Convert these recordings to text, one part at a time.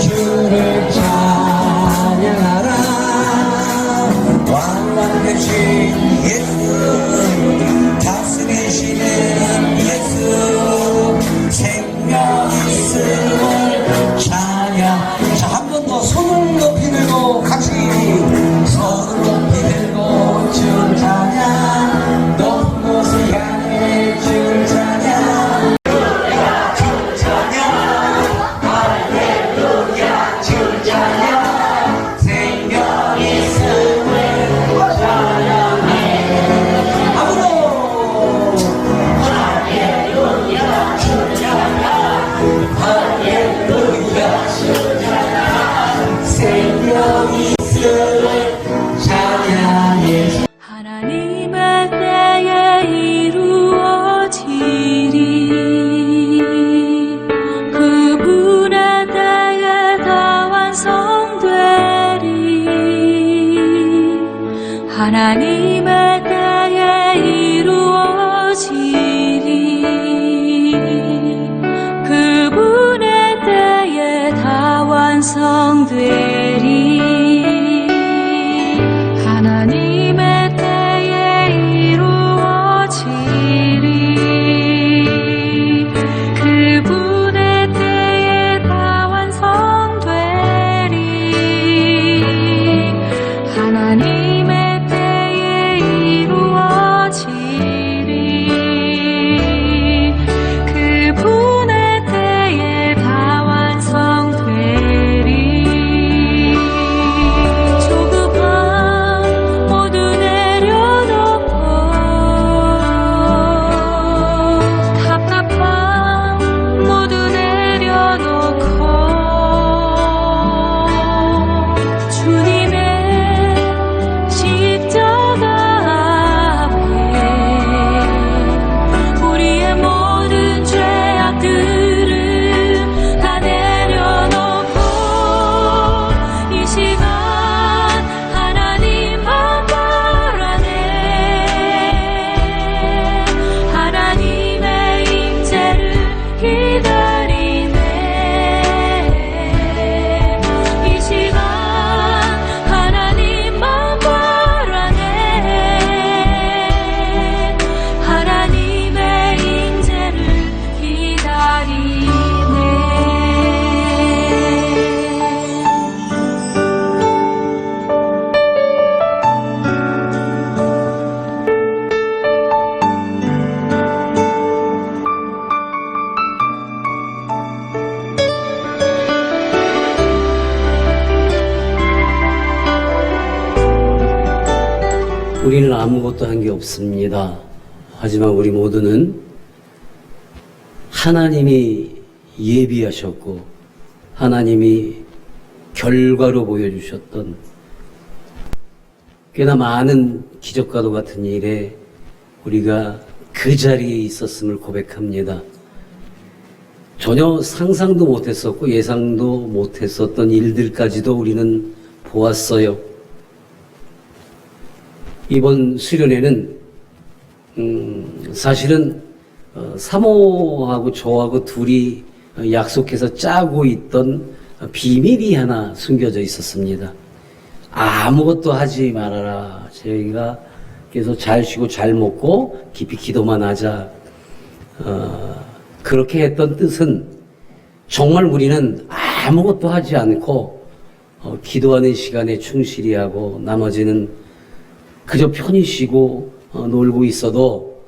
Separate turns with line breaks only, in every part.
주를 찬양하라. 왕왕되신 예수, 다스리시는 예수, 생명 있음을 찬양. 자, 한 번 더 손을 높이 들고 같이 손을 높이 들고 주를 찬양. 높은 곳을 향해 주를 찬양.
하나님의 때에 이루어지리. 그분의 때에 다 완성되리. 하나님의 때에 이루어지리. 그분의 때에 다 완성되리. 하나님의 때에 이루어지리. 그분의 때에 다 완성되리. 하나님의 때에 이루어지리. 그분의 때에 다 완성되리. 조급함 모두 내려놓고, 답답함 모두 내려놓고, 주님의 십자가 앞에 우리의 모든 죄악들을 다 내려놓고, 이 시간 하나님 발 안에 하나님의 임재를 기다리네. 이 시간 하나님 발 안에 하나님의 임재를 기다리네.
우리는 아무것도 한 게 없습니다. 하지만 우리 모두는 하나님이 예비하셨고 하나님이 결과로 보여주셨던 꽤나 많은 기적과도 같은 일에 우리가 그 자리에 있었음을 고백합니다. 전혀 상상도 못했었고 예상도 못했었던 일들까지도 우리는 보았어요. 이번 수련회는 사실은 사모하고 저하고 둘이 약속해서 짜고 있던 비밀이 하나 숨겨져 있었습니다. 아무것도 하지 말아라. 저희가 계속 잘 쉬고 잘 먹고 깊이 기도만 하자. 그렇게 했던 뜻은 정말 우리는 아무것도 하지 않고 기도하는 시간에 충실히 하고 나머지는 그저 편히 쉬고 놀고 있어도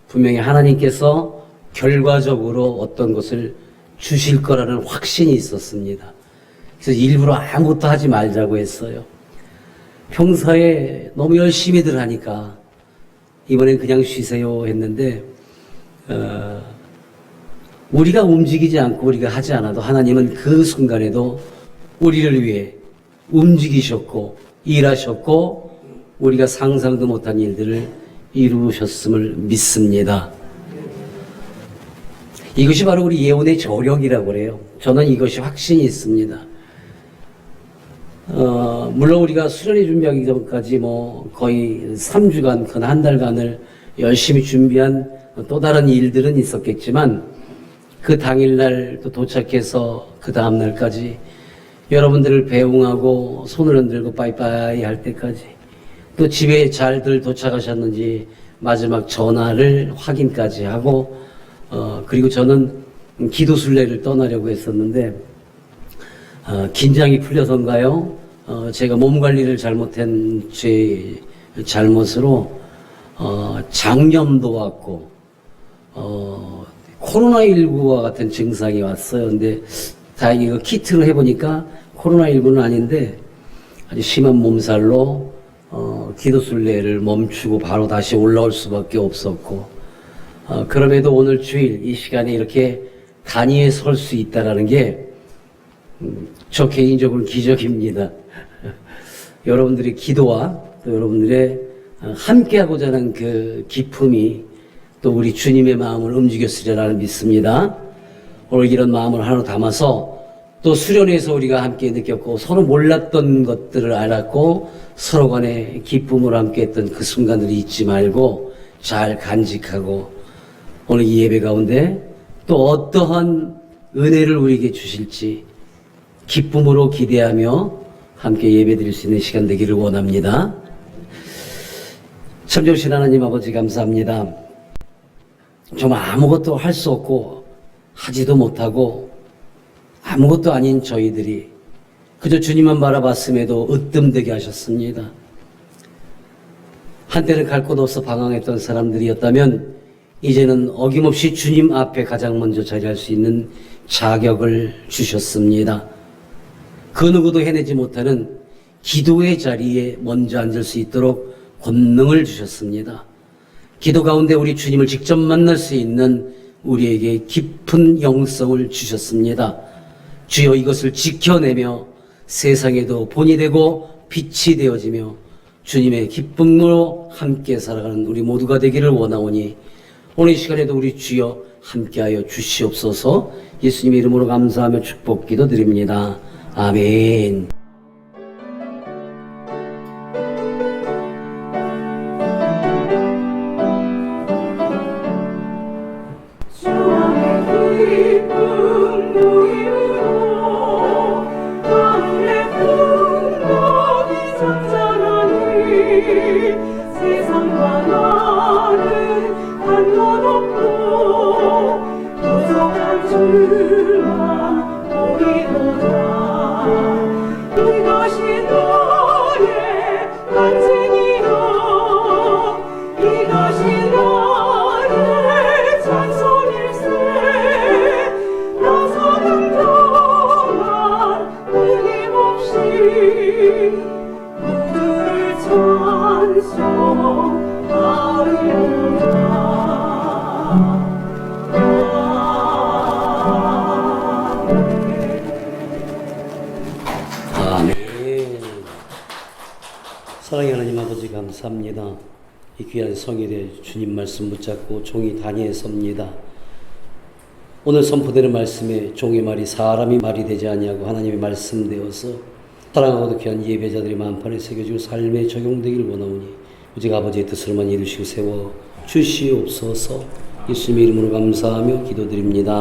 분명히 하나님께서 결과적으로 어떤 것을 주실 거라는 확신이 있었습니다. 그래서 일부러 아무것도 하지 말자고 했어요. 평소에 너무 열심히들 하니까 이번엔 그냥 쉬세요 했는데 우리가 움직이지 않고 우리가 하지 않아도 하나님은 그 순간에도 우리를 위해 움직이셨고 일하셨고 우리가 상상도 못한 일들을 이루셨음을 믿습니다. 이것이 바로 우리 예언의 저력이라고 그래요. 저는 이것이 확신이 있습니다. 물론 우리가 수련회 준비하기 전까지 거의 3주간, 그 한 달간을 열심히 준비한 또 다른 일들은 있었겠지만, 그 당일날 또 도착해서 그 다음날까지 여러분들을 배웅하고 손을 흔들고 빠이빠이 할 때까지, 또 집에 잘들 도착하셨는지 마지막 전화를 확인까지 하고, 그리고 저는 기도순례를 떠나려고 했었는데, 긴장이 풀려서인가요? 제가 몸 관리를 잘못한 제 잘못으로, 장염도 왔고, 코로나19와 같은 증상이 왔어요. 근데 다행히 그 키트를 해보니까 코로나19는 아닌데 아주 심한 몸살로, 기도순례를 멈추고 바로 다시 올라올 수밖에 없었고, 그럼에도 오늘 주일 이 시간에 이렇게 단위에 설 수 있다라는 게, 저 개인적으로 기적입니다. 여러분들의 기도와 또 여러분들의 함께하고자 하는 그 기쁨이 또 우리 주님의 마음을 움직였으리라는 믿습니다. 오늘 이런 마음을 하나 담아서 또 수련회에서 우리가 함께 느꼈고 서로 몰랐던 것들을 알았고 서로 간에 기쁨으로 함께 했던 그 순간들이 잊지 말고 잘 간직하고 오늘 이 예배 가운데 또 어떠한 은혜를 우리에게 주실지 기쁨으로 기대하며 함께 예배 드릴 수 있는 시간 되기를 원합니다. 참 좋으신 하나님 아버지 감사합니다. 정말 아무것도 할 수 없고 하지도 못하고 아무것도 아닌 저희들이 그저 주님만 바라봤음에도 으뜸되게 하셨습니다. 한때는 갈 곳 없어 방황했던 사람들이었다면 이제는 어김없이 주님 앞에 가장 먼저 자리할 수 있는 자격을 주셨습니다. 그 누구도 해내지 못하는 기도의 자리에 먼저 앉을 수 있도록 권능을 주셨습니다. 기도 가운데 우리 주님을 직접 만날 수 있는 우리에게 깊은 영성을 주셨습니다. 주여 이것을 지켜내며 세상에도 본이 되고 빛이 되어지며 주님의 기쁨으로 함께 살아가는 우리 모두가 되기를 원하오니 오늘 이 시간에도 우리 주여 함께하여 주시옵소서. 예수님의 이름으로 감사하며 축복 기도드립니다. 아멘.
세상과 나는 상관없고 부족한 줄만 보이도다. 이것이 너의 간증이요 이것이 너의 찬송일세. 나 사는 동안 끊임없이 우주를
아멘. 사랑의 하나님 아버지 감사합니다. 이 귀한 성일에 주님 말씀 붙잡고 종이 단위에 섭니다. 오늘 선포되는 말씀에 종의 말이 사람이 말이 되지 아니하고 하나님의 말씀되어서 사랑하고도 귀한 예배자들이 만판에 새겨지고 삶에 적용되기를 원하오니 오직 아버지의 뜻을만 이루시고 세워 주시옵소서. 예수님의 이름으로 감사하며 기도드립니다.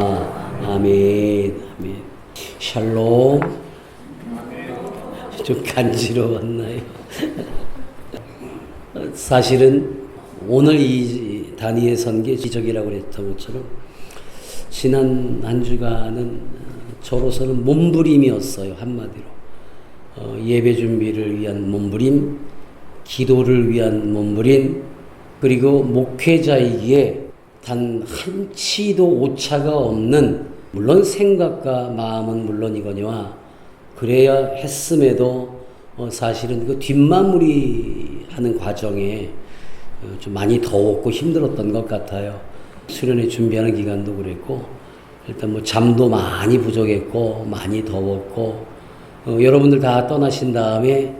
아멘. 아멘. 샬롬. 좀 간지러웠나요? 사실은 오늘 이 단위에 선 게 기적이라고 했던 것처럼 지난 한 주간은 저로서는 몸부림이었어요. 한마디로 예배 준비를 위한 몸부림, 기도를 위한 몸부림, 그리고 목회자이기에 단 한치도 오차가 없는, 물론 생각과 마음은 물론이거니와 그래야 했음에도 사실은 그 뒷마무리하는 과정에 좀 많이 더웠고 힘들었던 것 같아요. 수련회 준비하는 기간도 그랬고 일단 잠도 많이 부족했고 많이 더웠고 여러분들 다 떠나신 다음에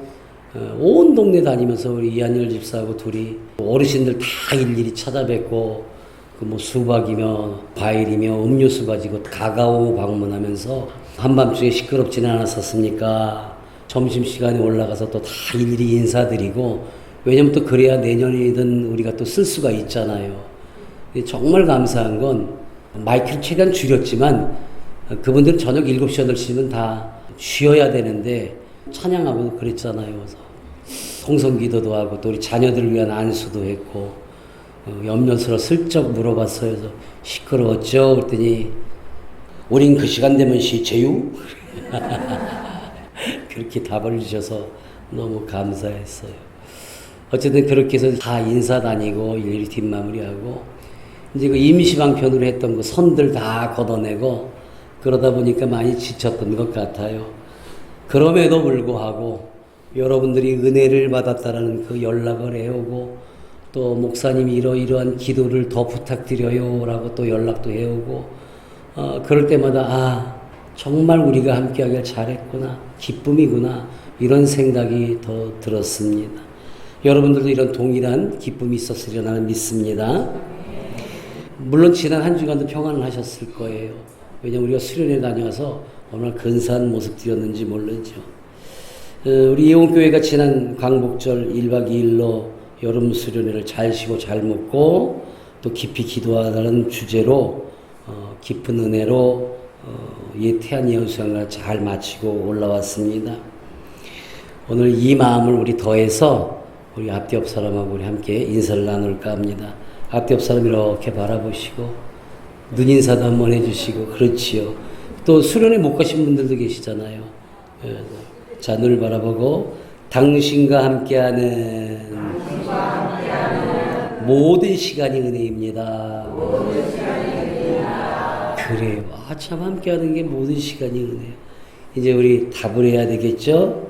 온 동네 다니면서 우리 이한열 집사하고 둘이 어르신들 다 일일이 찾아뵙고 그 뭐 수박이며 과일이며 음료수 가지고 가가오 방문하면서 한밤중에 시끄럽지는 않았었습니까? 점심시간에 올라가서 또 다 일일이 인사드리고, 왜냐면 또 그래야 내년이든 우리가 또 쓸 수가 있잖아요. 정말 감사한 건 마이크를 최대한 줄였지만 그분들은 저녁 7시, 8시면 다 쉬어야 되는데 찬양하고 그랬잖아요. 그래서 통성기도도 하고 또 우리 자녀들을 위한 안수도 했고, 옆면서로 슬쩍 물어봤어요. 그래서 시끄러웠죠? 그랬더니 우린 그 시간 되면 쉬재유? 그렇게 답을 주셔서 너무 감사했어요. 어쨌든 그렇게 해서 다 인사 다니고 일일이 뒷마무리하고, 이제 그 임시방편으로 했던 그 선들 다 걷어내고 그러다 보니까 많이 지쳤던 것 같아요. 그럼에도 불구하고 여러분들이 은혜를 받았다라는 그 연락을 해오고, 또 목사님이 이러이러한 기도를 더 부탁드려요 라고 또 연락도 해오고, 그럴 때마다 정말 우리가 함께하길 잘했구나, 기쁨이구나, 이런 생각이 더 들었습니다. 여러분들도 이런 동일한 기쁨이 있었으려 나는 믿습니다. 물론 지난 한 주간도 평안을 하셨을 거예요. 왜냐면 우리가 수련회 다녀와서 얼마나 근사한 모습들이었는지 모르죠. 우리 예원교회가 지난 광복절 1박 2일로 여름 수련회를 잘 쉬고 잘 먹고 또 깊이 기도하라는 주제로 깊은 은혜로 태안 예언수양을 잘 마치고 올라왔습니다. 오늘 이 마음을 우리 더해서 우리 앞뒤 옆 사람하고 우리 함께 인사를 나눌까 합니다. 앞뒤 옆 사람 이렇게 바라보시고 눈인사도 한번 해주시고, 그렇지요. 또 수련회 못 가신 분들도 계시잖아요. 자, 눈을 바라보고 당신과 함께하는 모든 시간이 은혜입니다. 그래요. 참 함께하는 게 모든 시간이 은혜예요. 이제 우리 답을 해야 되겠죠?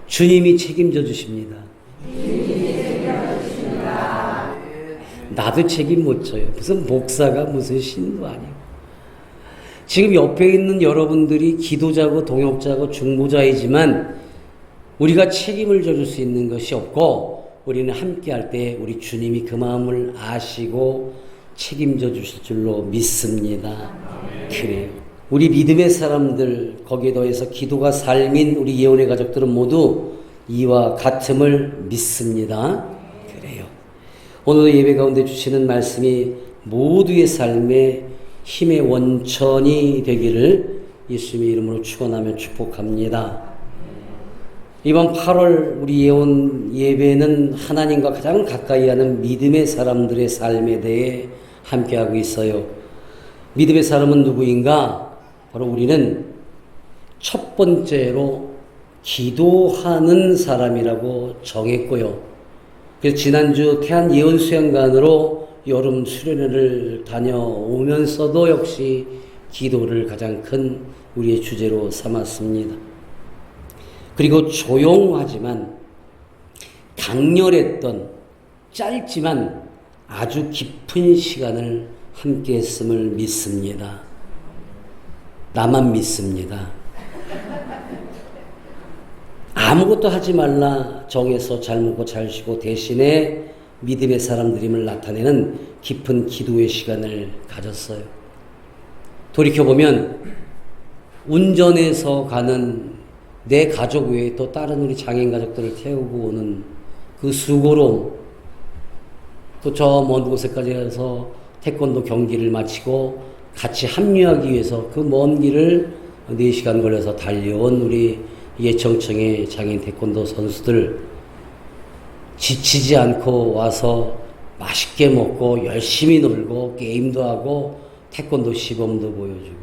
주님이 책임져 주십니다. 나도 책임 못 져요. 무슨 목사가 무슨 신도 아니고. 지금 옆에 있는 여러분들이 기도자고 동역자고 중보자이지만 우리가 책임을 져줄 수 있는 것이 없고, 우리는 함께 할 때 우리 주님이 그 마음을 아시고 책임져 주실 줄로 믿습니다. 그래요. 우리 믿음의 사람들, 거기에 더해서 기도가 삶인 우리 예언의 가족들은 모두 이와 같음을 믿습니다. 그래요. 오늘도 예배 가운데 주시는 말씀이 모두의 삶의 힘의 원천이 되기를 예수님의 이름으로 축원하며 축복합니다. 이번 8월 우리 예언 예배는 하나님과 가장 가까이 하는 믿음의 사람들의 삶에 대해 함께하고 있어요. 믿음의 사람은 누구인가? 바로 우리는 첫 번째로 기도하는 사람이라고 정했고요. 그래서 지난주 태안 예언수양관으로 여름 수련회를 다녀오면서도 역시 기도를 가장 큰 우리의 주제로 삼았습니다. 그리고 조용하지만 강렬했던 짧지만 아주 깊은 시간을 함께 했음을 믿습니다. 나만 믿습니다. 아무것도 하지 말라 정해서 잘 먹고 잘 쉬고 대신에 믿음의 사람들임을 나타내는 깊은 기도의 시간을 가졌어요. 돌이켜보면 운전해서 가는 내 가족 외에 또 다른 우리 장애인 가족들을 태우고 오는 그 수고로움, 또 저 먼 곳에까지 가서 태권도 경기를 마치고 같이 합류하기 위해서 그 먼 길을 4시간 걸려서 달려온 우리 예청청의 장애인 태권도 선수들, 지치지 않고 와서 맛있게 먹고 열심히 놀고 게임도 하고 태권도 시범도 보여주고,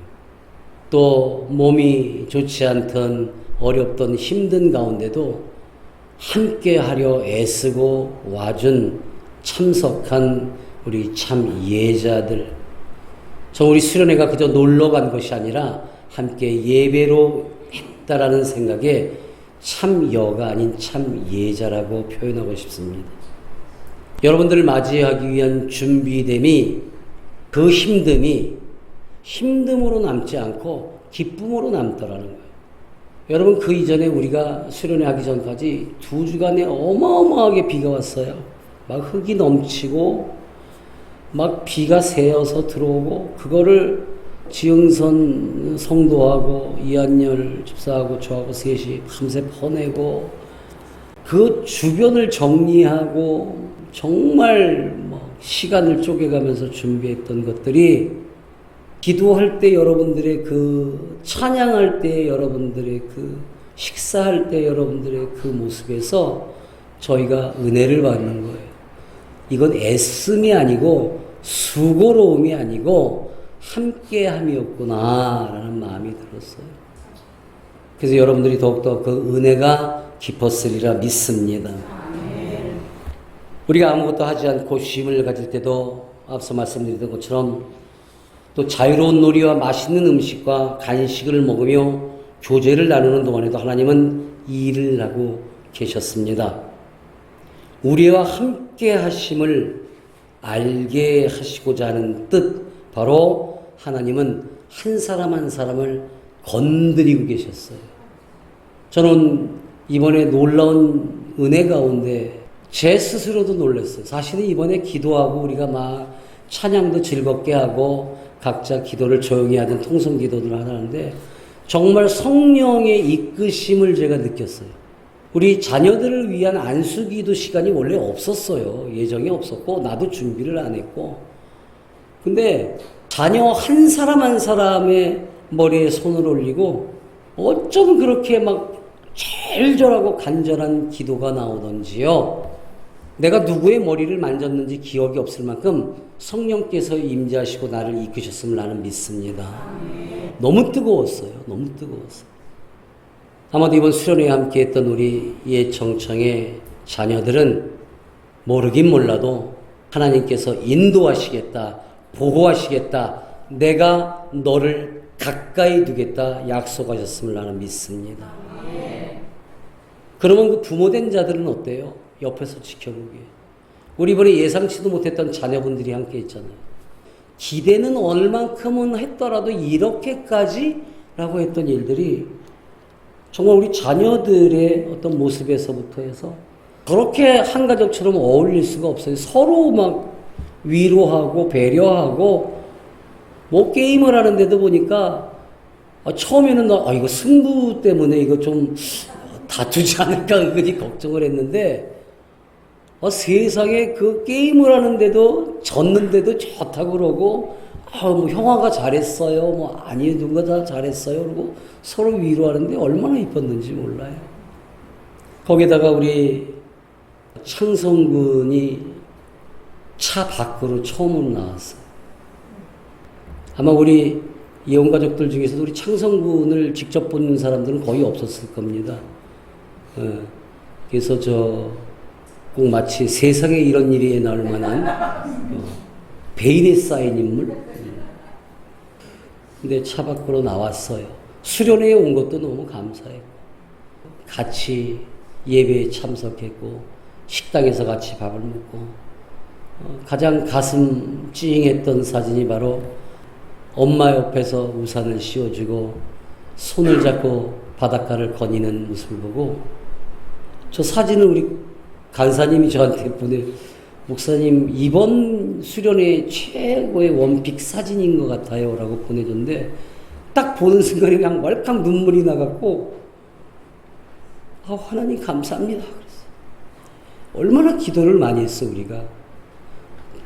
또 몸이 좋지 않던 어렵던 힘든 가운데도 함께 하려 애쓰고 와준 참석한 우리 참 예자들, 우리 수련회가 그저 놀러 간 것이 아니라 함께 예배로 했다라는 생각에 참여가 아닌 참 예자라고 표현하고 싶습니다. 여러분들을 맞이하기 위한 준비됨이, 그 힘듦으로 남지 않고 기쁨으로 남더라는 거예요. 여러분, 그 이전에 우리가 수련회 하기 전까지 2주간에 어마어마하게 비가 왔어요. 막 흙이 넘치고 막 비가 새어서 들어오고 그거를 지흥선 성도하고 이한열 집사하고 저하고 셋이 밤새 퍼내고 그 주변을 정리하고 정말 시간을 쪼개가면서 준비했던 것들이 기도할 때 여러분들의 그 찬양할 때 여러분들의 그 식사할 때 여러분들의 그 모습에서 저희가 은혜를 받는 거예요. 이건 애씀이 아니고 수고로움이 아니고 함께함이었구나라는 마음이 들었어요. 그래서 여러분들이 더욱더 그 은혜가 깊었으리라 믿습니다. 우리가 아무것도 하지 않고 쉼을 가질 때도 앞서 말씀드렸던 것처럼 또 자유로운 놀이와 맛있는 음식과 간식을 먹으며 교제를 나누는 동안에도 하나님은 일을 하고 계셨습니다. 우리와 함께 하심을 알게 하시고자 하는 뜻, 바로 하나님은 한 사람 한 사람을 건드리고 계셨어요. 저는 이번에 놀라운 은혜 가운데 제 스스로도 놀랐어요. 사실은 이번에 기도하고 우리가 막 찬양도 즐겁게 하고 각자 기도를 조용히 하던 통성 기도를 하는데 정말 성령의 이끄심을 제가 느꼈어요. 우리 자녀들을 위한 안수기도 시간이 원래 없었어요. 예정이 없었고 나도 준비를 안 했고, 근데 자녀 한 사람 한 사람의 머리에 손을 올리고 어쩜 그렇게 막 절절하고 간절한 기도가 나오던지요. 내가 누구의 머리를 만졌는지 기억이 없을 만큼 성령께서 임재하시고 나를 이끄셨음을 나는 믿습니다. 너무 뜨거웠어요. 너무 뜨거웠어요. 아마도 이번 수련회에 함께했던 우리 예청청의 자녀들은 모르긴 몰라도 하나님께서 인도하시겠다, 보호하시겠다, 내가 너를 가까이 두겠다 약속하셨음을 나는 믿습니다. 그러면 그 부모된 자들은 어때요? 옆에서 지켜보게. 우리 이번에 예상치도 못했던 자녀분들이 함께 있잖아요. 기대는 얼만큼은 했더라도 이렇게까지 라고 했던 일들이 정말 우리 자녀들의 어떤 모습에서부터 해서 그렇게 한 가족처럼 어울릴 수가 없어요. 서로 막 위로하고 배려하고 뭐 게임을 하는데도 보니까 처음에는 이거 승부 때문에 이거 좀 다투지 않을까 은근히 걱정을 했는데 세상에 그 게임을 하는데도 졌는데도 좋다고 그러고 뭐 형아가 잘했어요, 뭐 아니 누가 다 잘했어요 그러고 서로 위로하는데 얼마나 이뻤는지 몰라요. 거기다가 우리 창성군이 차 밖으로 처음으로 나왔어요. 아마 우리 이혼가족들 중에서도 우리 창성군을 직접 본 사람들은 거의 없었을 겁니다. 그래서 꼭 마치 세상에 이런 일이 나올 만한 베일에 쌓인 인물. 근데 차 밖으로 나왔어요. 수련회에 온 것도 너무 감사했고 같이 예배에 참석했고 식당에서 같이 밥을 먹고 가장 가슴 찡했던 사진이 바로 엄마 옆에서 우산을 씌워주고 손을 잡고 바닷가를 거니는 모습을 보고 저 사진을 우리 간사님이 저한테 목사님 이번 수련회 최고의 원픽 사진인 것 같아요 라고 보내줬는데 딱 보는 순간에 그냥 월칵 눈물이 나갖고 하나님 감사합니다 그랬어요. 얼마나 기도를 많이 했어 우리가.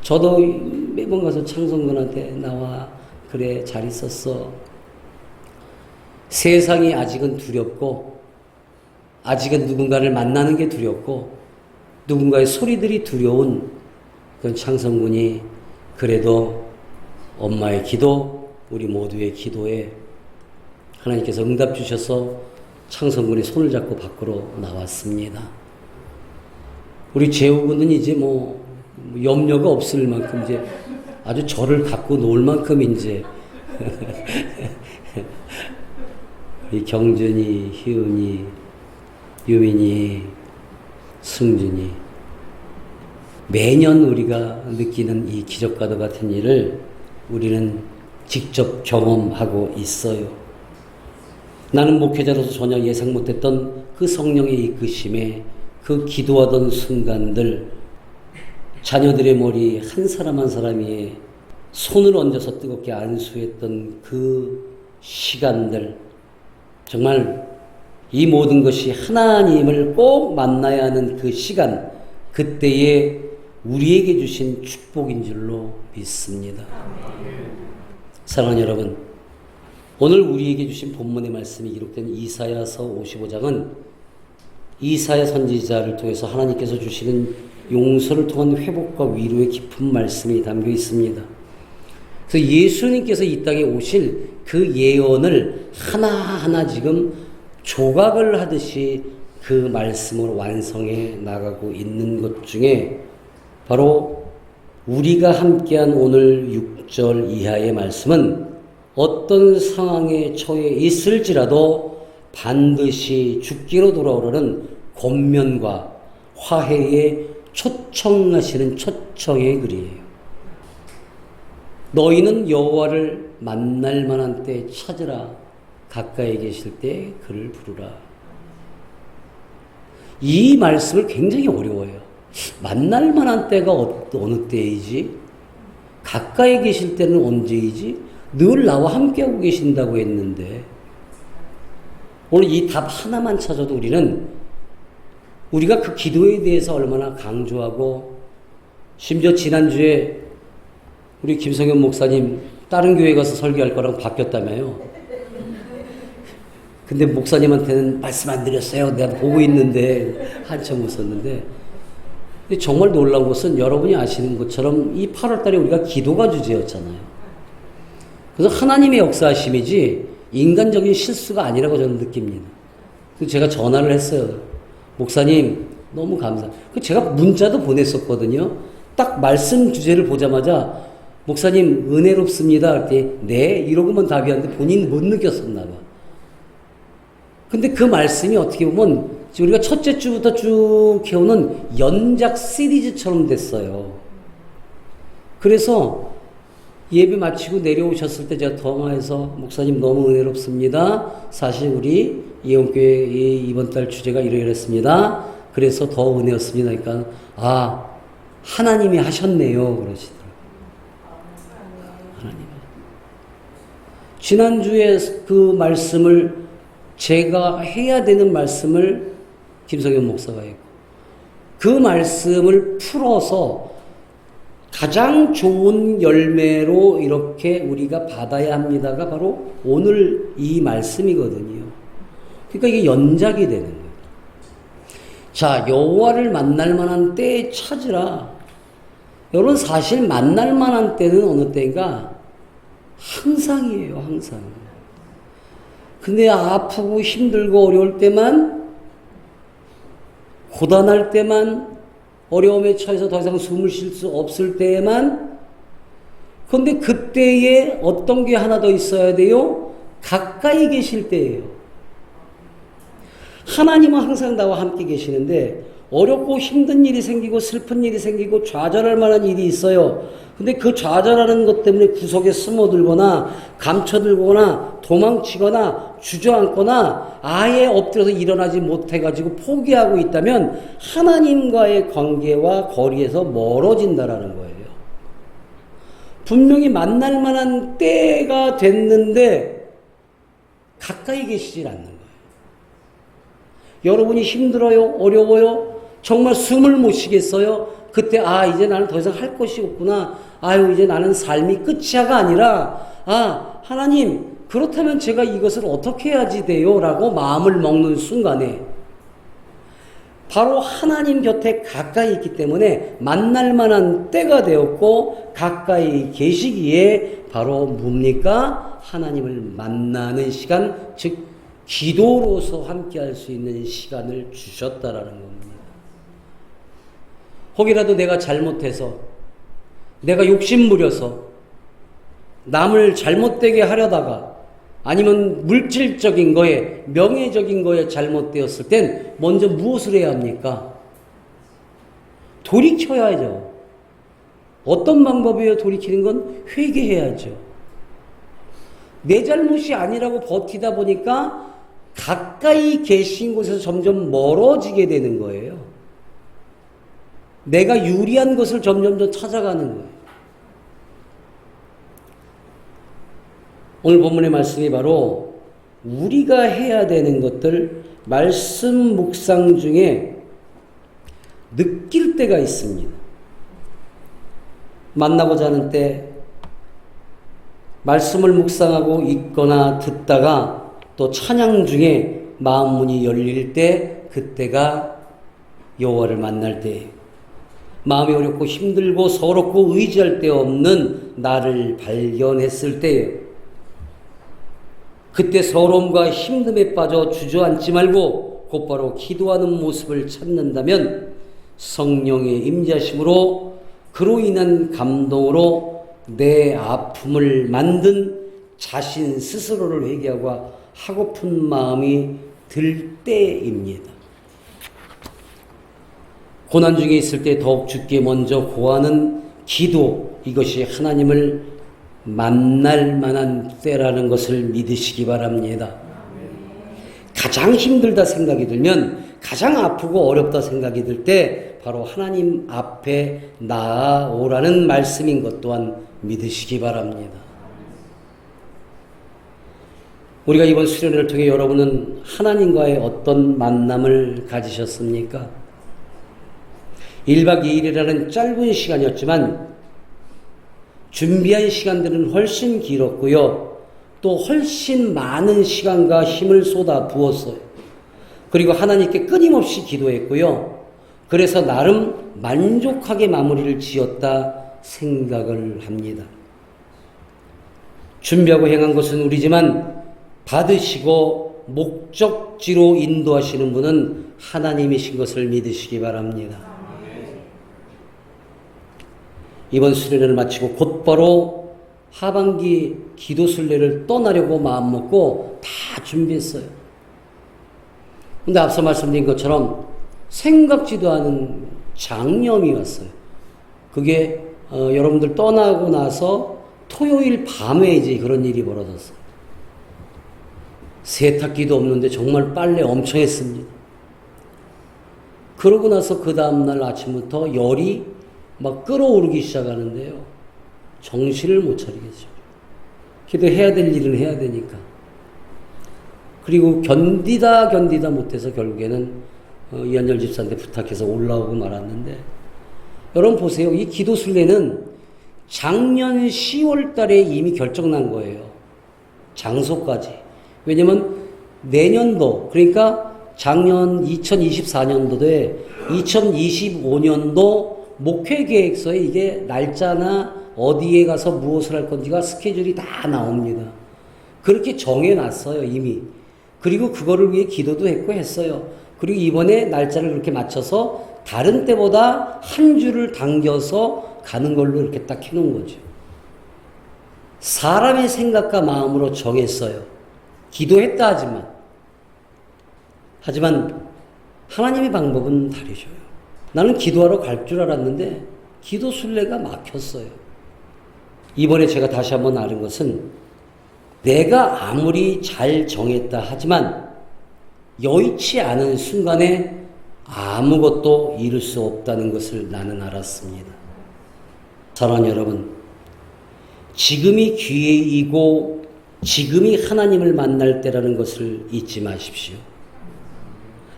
저도 매번 가서 창성군한테 나와 그래 잘 있었어. 세상이 아직은 두렵고 아직은 누군가를 만나는 게 두렵고 누군가의 소리들이 두려운 그런 창성군이 그래도 엄마의 기도, 우리 모두의 기도에 하나님께서 응답 주셔서 창성군이 손을 잡고 밖으로 나왔습니다. 우리 재우군은 이제 뭐 염려가 없을 만큼 이제 아주 저를 갖고 놀 만큼 이제 이 경준이, 희은이, 유민이, 승준이 매년 우리가 느끼는 이 기적과도 같은 일을 우리는 직접 경험하고 있어요. 나는 목회자로서 전혀 예상 못했던 그 성령의 이끄심에 그 기도하던 순간들 자녀들의 머리 한 사람 한 사람이 손을 얹어서 뜨겁게 안수했던 그 시간들, 정말 이 모든 것이 하나님을 꼭 만나야 하는 그 시간, 그때에 우리에게 주신 축복인 줄로 믿습니다. 사랑하는 여러분, 오늘 우리에게 주신 본문의 말씀이 기록된 이사야서 55장은 이사야 선지자를 통해서 하나님께서 주시는 용서를 통한 회복과 위로의 깊은 말씀이 담겨 있습니다. 그래서 예수님께서 이 땅에 오실 그 예언을 하나하나 지금 조각을 하듯이 그 말씀을 완성해 나가고 있는 것 중에 바로 우리가 함께한 오늘 6절 이하의 말씀은 어떤 상황에 처해 있을지라도 반드시 죽기로 돌아오려는 권면과 화해에 초청하시는 초청의 글이에요. 너희는 여호와를 만날 만한 때 찾으라. 가까이 계실 때 그를 부르라. 이 말씀을 굉장히 어려워요. 만날 만한 때가 어느 때이지? 가까이 계실 때는 언제이지? 늘 나와 함께하고 계신다고 했는데 오늘 이 답 하나만 찾아도 우리가 그 기도에 대해서 얼마나 강조하고, 심지어 지난주에 우리 김성현 목사님 다른 교회 가서 설교할 거랑 바뀌었다며요. 근데 목사님한테는 말씀 안 드렸어요. 내가 보고 있는데 한참 웃었는데, 근데 정말 놀라운 것은 여러분이 아시는 것처럼 이 8월 달에 우리가 기도가 주제였잖아요. 그래서 하나님의 역사하심이지 인간적인 실수가 아니라고 저는 느낍니다. 그래서 제가 전화를 했어요. 목사님 너무 감사해요. 제가 문자도 보냈었거든요. 딱 말씀 주제를 보자마자 목사님 은혜롭습니다 할 때 네 이러고만 답이 왔는데 본인 못 느꼈었나 봐. 근데 그 말씀이 어떻게 보면 우리가 첫째 주부터 쭉 해오는 연작 시리즈처럼 됐어요. 그래서 예배 마치고 내려오셨을 때 제가 통화해서 목사님 너무 은혜롭습니다. 사실 우리 예원교회 이번 달 주제가 이러이랬습니다. 그래서 더 은혜였습니다. 그러니까 하나님이 하셨네요 그러시더라고요. 하나님. 지난주에 그 말씀을 제가 해야 되는 말씀을 김성현 목사가 했고 그 말씀을 풀어서 가장 좋은 열매로 이렇게 우리가 받아야 합니다가 바로 오늘 이 말씀이거든요. 그러니까 이게 연작이 되는 거예요. 자, 여호와를 만날 만한 때에 찾으라. 여러분 사실 만날 만한 때는 어느 때인가? 항상이에요. 항상. 근데 아프고 힘들고 어려울 때만, 고단할 때만, 어려움에 처해서 더 이상 숨을 쉴 수 없을 때에만. 그런데 그때에 어떤 게 하나 더 있어야 돼요? 가까이 계실 때예요. 하나님은 항상 나와 함께 계시는데 어렵고 힘든 일이 생기고 슬픈 일이 생기고 좌절할 만한 일이 있어요. 근데 그 좌절하는 것 때문에 구석에 숨어들거나 감춰들거나 도망치거나 주저앉거나 아예 엎드려서 일어나지 못해가지고 포기하고 있다면 하나님과의 관계와 거리에서 멀어진다라는 거예요. 분명히 만날 만한 때가 됐는데 가까이 계시질 않는 거예요. 여러분이 힘들어요? 어려워요? 정말 숨을 못 쉬겠어요? 그때 이제 나는 더 이상 할 것이 없구나. 이제 나는 삶이 끝이야가 아니라 하나님 그렇다면 제가 이것을 어떻게 해야지 돼요? 라고 마음을 먹는 순간에 바로 하나님 곁에 가까이 있기 때문에 만날 만한 때가 되었고 가까이 계시기에 바로 뭡니까? 하나님을 만나는 시간, 즉 기도로서 함께 할 수 있는 시간을 주셨다라는 겁니다. 혹이라도 내가 잘못해서 내가 욕심부려서 남을 잘못되게 하려다가 아니면 물질적인 거에 명예적인 거에 잘못되었을 땐 먼저 무엇을 해야 합니까? 돌이켜야죠. 어떤 방법이에요? 돌이키는 건 회개해야죠. 내 잘못이 아니라고 버티다 보니까 가까이 계신 곳에서 점점 멀어지게 되는 거예요. 내가 유리한 것을 점점 더 찾아가는 거예요. 오늘 본문의 말씀이 바로 우리가 해야 되는 것들 말씀 묵상 중에 느낄 때가 있습니다. 만나고자 하는 때 말씀을 묵상하고 있거나 듣다가 또 찬양 중에 마음 문이 열릴 때 그때가 여호와를 만날 때예요. 마음이 어렵고 힘들고 서럽고 의지할 데 없는 나를 발견했을 때예요. 그때 서러움과 힘듦에 빠져 주저앉지 말고 곧바로 기도하는 모습을 찾는다면 성령의 임재하심으로 그로 인한 감동으로 내 아픔을 만든 자신 스스로를 회개하고 하고픈 마음이 들 때입니다. 고난 중에 있을 때 더욱 주께 먼저 구하는 기도, 이것이 하나님을 만날 만한 때라는 것을 믿으시기 바랍니다. 가장 힘들다 생각이 들면, 가장 아프고 어렵다 생각이 들 때 바로 하나님 앞에 나아오라는 말씀인 것 또한 믿으시기 바랍니다. 우리가 이번 수련회를 통해 여러분은 하나님과의 어떤 만남을 가지셨습니까? 1박 2일이라는 짧은 시간이었지만 준비한 시간들은 훨씬 길었고요. 또 훨씬 많은 시간과 힘을 쏟아 부었어요. 그리고 하나님께 끊임없이 기도했고요. 그래서 나름 만족하게 마무리를 지었다 생각을 합니다. 준비하고 행한 것은 우리지만 받으시고 목적지로 인도하시는 분은 하나님이신 것을 믿으시기 바랍니다. 이번 수련회를 마치고 곧바로 하반기 기도 순례를 떠나려고 마음먹고 다 준비했어요. 근데 앞서 말씀드린 것처럼 생각지도 않은 장염이 왔어요. 그게 여러분들 떠나고 나서 토요일 밤에 이제 그런 일이 벌어졌어요. 세탁기도 없는데 정말 빨래 엄청 했습니다. 그러고 나서 그 다음날 아침부터 열이 막 끌어오르기 시작하는데요. 정신을 못 차리겠죠. 기도해야 될 일은 해야 되니까. 그리고 견디다 못해서 결국에는 이한열 집사한테 부탁해서 올라오고 말았는데, 여러분 보세요. 이 기도 순례는 작년 10월 달에 이미 결정난 거예요. 장소까지. 왜냐면 내년도, 그러니까 작년 2024년도에 2025년도 목회 계획서에 이게 날짜나 어디에 가서 무엇을 할 건지가 스케줄이 다 나옵니다. 그렇게 정해놨어요, 이미. 그리고 그거를 위해 기도도 했고 했어요. 그리고 이번에 날짜를 그렇게 맞춰서 다른 때보다 한 주를 당겨서 가는 걸로 이렇게 딱 해놓은 거죠. 사람의 생각과 마음으로 정했어요. 기도했다 하지만 하나님의 방법은 다르셔요. 나는 기도하러 갈 줄 알았는데 기도 순례가 막혔어요. 이번에 제가 다시 한번 아는 것은 내가 아무리 잘 정했다 하지만 여의치 않은 순간에 아무것도 이룰 수 없다는 것을 나는 알았습니다. 사랑하는 여러분, 지금이 기회이고 지금이 하나님을 만날 때라는 것을 잊지 마십시오.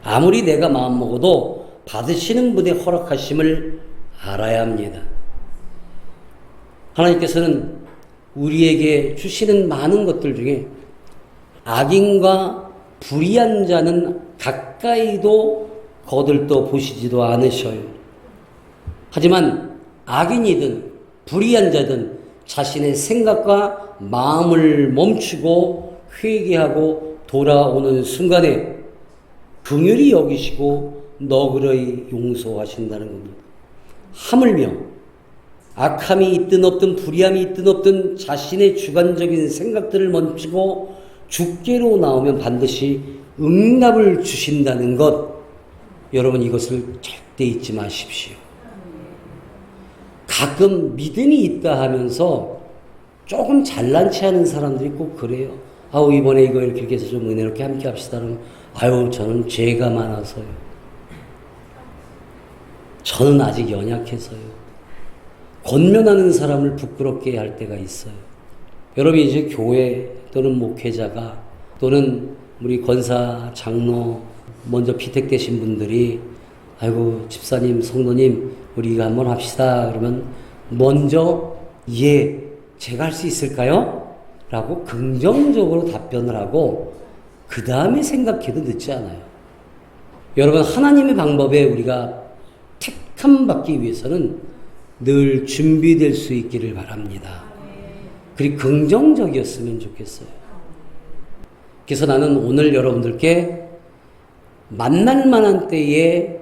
아무리 내가 마음먹어도 받으시는 분의 허락하심을 알아야 합니다. 하나님께서는 우리에게 주시는 많은 것들 중에 악인과 불의한 자는 가까이도 거들떠 보시지도 않으셔요. 하지만 악인이든 불의한 자든 자신의 생각과 마음을 멈추고 회개하고 돌아오는 순간에 긍휼히 여기시고 너그러이 용서하신다는 겁니다. 하물며 악함이 있든 없든 불의함이 있든 없든 자신의 주관적인 생각들을 멈추고 주께로 나오면 반드시 응답을 주신다는 것, 여러분 이것을 절대 잊지 마십시오. 가끔 믿음이 있다 하면서 조금 잘난 체 하는 사람들이 꼭 그래요. 아우 이번에 이거 이렇게 해서 좀 은혜롭게 함께 합시다. 그러면 아유 저는 죄가 많아서요. 저는 아직 연약해서요. 권면하는 사람을 부끄럽게 할 때가 있어요. 여러분 이제 교회 또는 목회자가 또는 우리 권사, 장로 먼저 피택되신 분들이 아이고 집사님, 성도님 우리가 한번 합시다 그러면 먼저 예, 제가 할 수 있을까요? 라고 긍정적으로 답변을 하고 그 다음에 생각해도 늦지 않아요. 여러분 하나님의 방법에 우리가 택함 받기 위해서는 늘 준비될 수 있기를 바랍니다. 그리고 긍정적이었으면 좋겠어요. 그래서 나는 오늘 여러분들께 만날 만한 때에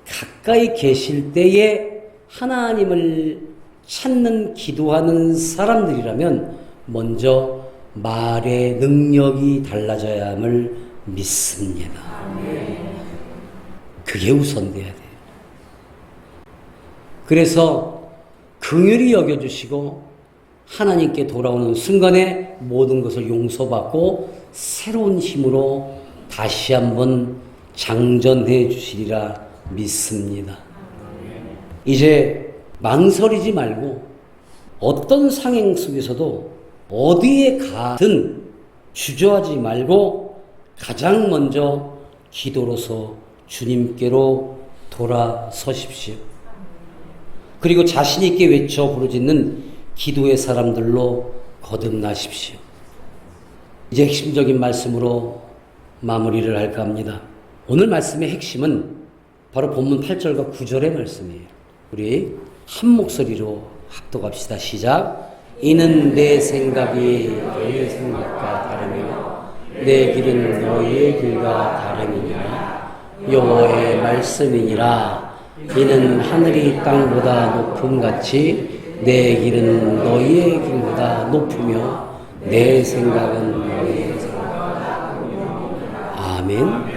가까이 계실 때에 하나님을 찾는 기도하는 사람들이라면 먼저 말의 능력이 달라져야 함을 믿습니다. 그게 우선돼야 돼요. 그래서 긍휼히 여겨주시고 하나님께 돌아오는 순간에 모든 것을 용서받고 새로운 힘으로 다시 한번 장전해 주시리라 믿습니다. 이제 망설이지 말고 어떤 상황 속에서도 어디에 가든 주저하지 말고 가장 먼저 기도로서 주님께로 돌아서십시오. 그리고 자신 있게 외쳐 부르짖는 기도의 사람들로 거듭나십시오. 이제 핵심적인 말씀으로 마무리를 할까 합니다. 오늘 말씀의 핵심은 바로 본문 8절과 9절의 말씀이에요. 우리 한 목소리로 합독합시다. 시작. 이는 내 생각이 너희의 생각과 다르며 내 길은 너희의 길과 다름이니라. 여호와의 말씀이니라. 이는 하늘이 땅보다 높음같이 내 길은 너희의 길보다 높으며 내 생각은 너희의 생각보다 높으며. 아멘.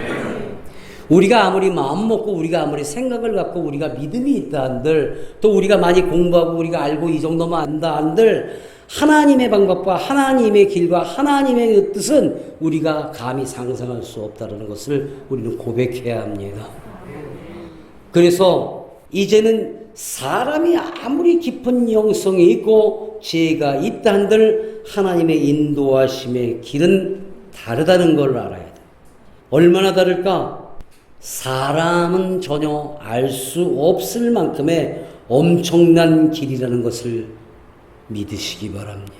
우리가 아무리 마음 먹고 우리가 아무리 생각을 갖고 우리가 믿음이 있다 한들 또 우리가 많이 공부하고 우리가 알고 이 정도만 안다 한들 하나님의 방법과 하나님의 길과 하나님의 뜻은 우리가 감히 상상할 수 없다는 것을 우리는 고백해야 합니다. 그래서 이제는 사람이 아무리 깊은 영성이 있고 지혜가 있다 한들 하나님의 인도하심의 길은 다르다는 걸 알아야 돼. 얼마나 다를까? 사람은 전혀 알 수 없을 만큼의 엄청난 길이라는 것을 믿으시기 바랍니다.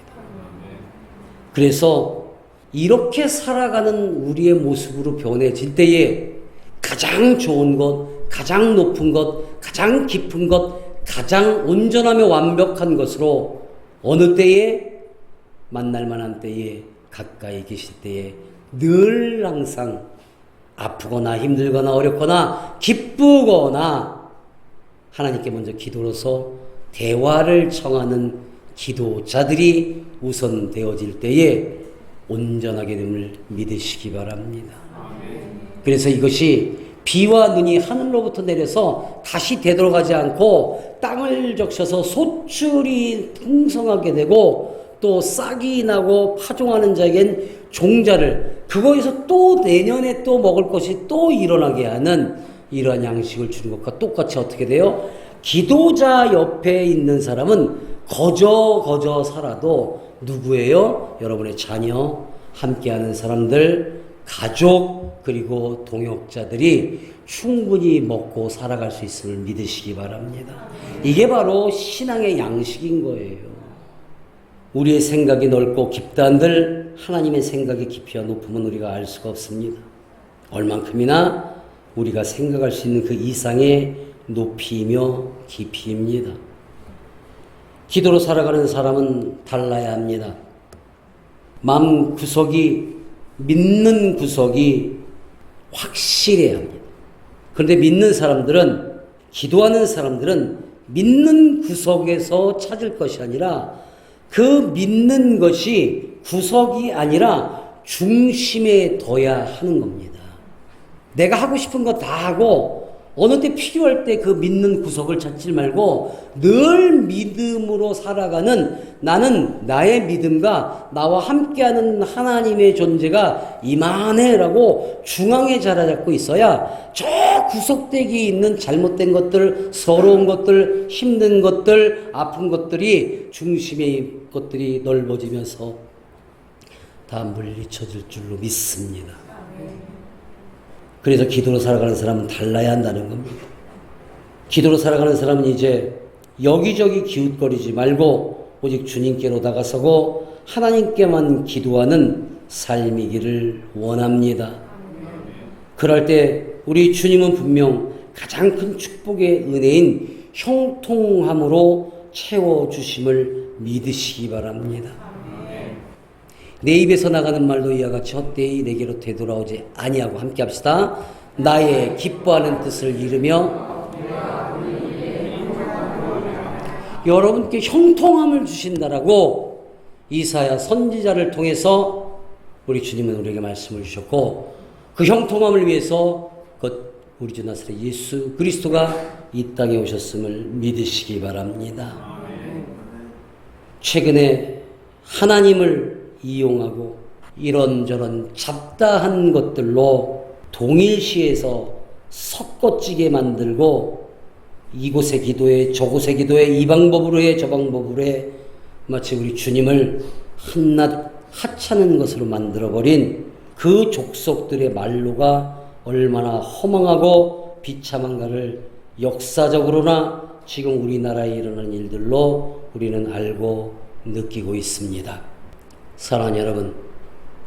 그래서 이렇게 살아가는 우리의 모습으로 변해질 때에 가장 좋은 것, 가장 높은 것, 가장 깊은 것, 가장 온전하며 완벽한 것으로 어느 때에 만날 만한 때에 가까이 계실 때에 늘 항상 아프거나 힘들거나 어렵거나 기쁘거나 하나님께 먼저 기도로서 대화를 청하는 기도자들이 우선 되어질 때에 온전하게 됨을 믿으시기 바랍니다. 그래서 이것이 비와 눈이 하늘로부터 내려서 다시 되돌아가지 않고 땅을 적셔서 소출이 풍성하게 되고 또 싹이 나고 파종하는 자에겐 종자를 그거에서 또 내년에 또 먹을 것이 또 일어나게 하는 이러한 양식을 주는 것과 똑같이 어떻게 돼요? 기도자 옆에 있는 사람은 거저 살아도 누구예요? 여러분의 자녀, 함께하는 사람들, 가족, 그리고 동역자들이 충분히 먹고 살아갈 수 있음을 믿으시기 바랍니다. 이게 바로 신앙의 양식인 거예요. 우리의 생각이 넓고 깊다 한들 하나님의 생각의 깊이와 높음은 우리가 알 수가 없습니다. 얼만큼이나 우리가 생각할 수 있는 그 이상의 높이이며 깊이입니다. 기도로 살아가는 사람은 달라야 합니다. 마음 구석이, 믿는 구석이 확실해야 합니다. 그런데 믿는 사람들은, 기도하는 사람들은 믿는 구석에서 찾을 것이 아니라 그 믿는 것이 구석이 아니라 중심에 둬야 하는 겁니다. 내가 하고 싶은 거 다 하고 어느 때 필요할 때 그 믿는 구석을 찾지 말고 늘 믿음으로 살아가는 나는 나의 믿음과 나와 함께하는 하나님의 존재가 이만해라고 중앙에 자리잡고 있어야 저 구석대기에 있는 잘못된 것들, 서러운 것들, 힘든 것들, 아픈 것들이 중심의 것들이 넓어지면서 다 물리쳐질 줄로 믿습니다. 그래서 기도로 살아가는 사람은 달라야 한다는 겁니다. 기도로 살아가는 사람은 이제 여기저기 기웃거리지 말고 오직 주님께로 다가서고 하나님께만 기도하는 삶이기를 원합니다. 그럴 때 우리 주님은 분명 가장 큰 축복의 은혜인 형통함으로 채워주심을 믿으시기 바랍니다. 내 입에서 나가는 말도 이와 같이 헛되이 내게로 되돌아오지 아니하고 함께 합시다. 나의 기뻐하는 뜻을 이루며 여러분께 형통함을 주신다라고 이사야 선지자를 통해서 우리 주님은 우리에게 말씀을 주셨고, 그 형통함을 위해서 우리 주 나사렛 예수 그리스도가 이 땅에 오셨음을 믿으시기 바랍니다. 최근에 하나님을 이용하고 이런저런 잡다한 것들로 동일시에서 섞어지게 만들고 이곳에 기도해 저곳에 기도해 이 방법으로 해 저 방법으로 해 마치 우리 주님을 한낱 하찮은 것으로 만들어버린 그 족속들의 말로가 얼마나 허망하고 비참한가를 역사적으로나 지금 우리나라에 일어나는 일들로 우리는 알고 느끼고 있습니다. 사랑하는 여러분,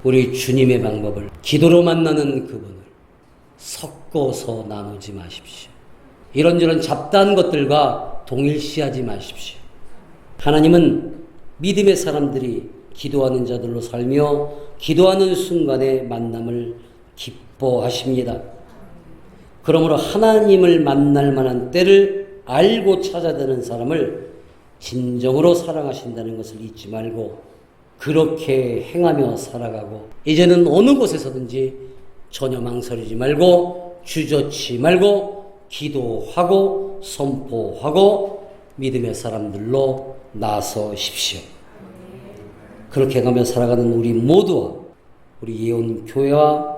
우리 주님의 방법을, 기도로 만나는 그분을 섞어서 나누지 마십시오. 이런저런 잡다한 것들과 동일시하지 마십시오. 하나님은 믿음의 사람들이 기도하는 자들로 살며 기도하는 순간의 만남을 기뻐하십니다. 그러므로 하나님을 만날 만한 때를 알고 찾아드는 사람을 진정으로 사랑하신다는 것을 잊지 말고 그렇게 행하며 살아가고, 이제는 어느 곳에서든지 전혀 망설이지 말고 주저치 말고 기도하고 선포하고 믿음의 사람들로 나서십시오. 그렇게 가며 살아가는 우리 모두와 우리 예언교회와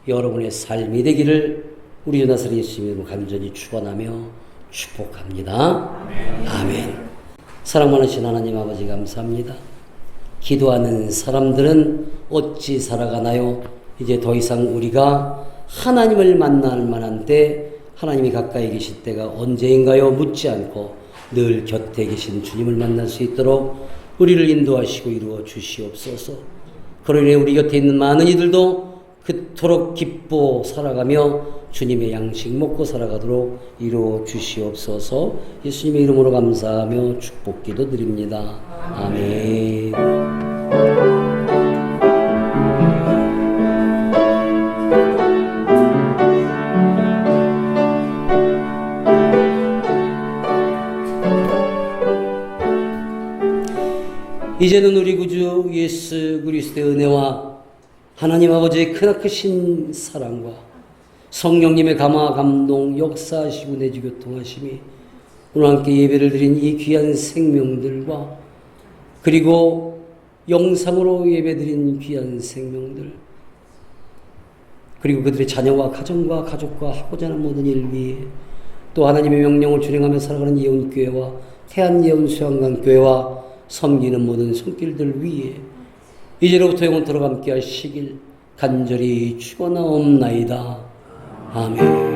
여러분의 삶이 되기를 우리 주 나사렛 예수님으로 간절히 축원하며 축복합니다. 아멘. 사랑 많으신 하나님 아버지 감사합니다. 기도하는 사람들은 어찌 살아가나요? 이제 더 이상 우리가 하나님을 만날 만한 때, 하나님이 가까이 계실 때가 언제인가요? 묻지 않고 늘 곁에 계신 주님을 만날 수 있도록 우리를 인도하시고 이루어 주시옵소서. 그로 인해 우리 곁에 있는 많은 이들도 그토록 기뻐 살아가며 주님의 양식 먹고 살아가도록 이루어 주시옵소서. 예수님의 이름으로 감사하며 축복 기도드립니다. 아멘. 이제는 우리 구주 예수 그리스도의 은혜와 하나님 아버지의 크나크신 사랑과 성령님의 감화 감동 역사하시고 내주 교통하심이 오늘 함께 예배를 드린 이 귀한 생명들과 그리고 영상으로 예배드린 귀한 생명들, 그리고 그들의 자녀와 가정과 가족과 하고자 하는 모든 일 위에 또 하나님의 명령을 준행하며 살아가는 예언교회와 태안예언수양강교회와 섬기는 모든 손길들 위에 이제로부터 영원토록 함께 하시길 간절히 축원하옵나이다. 아멘.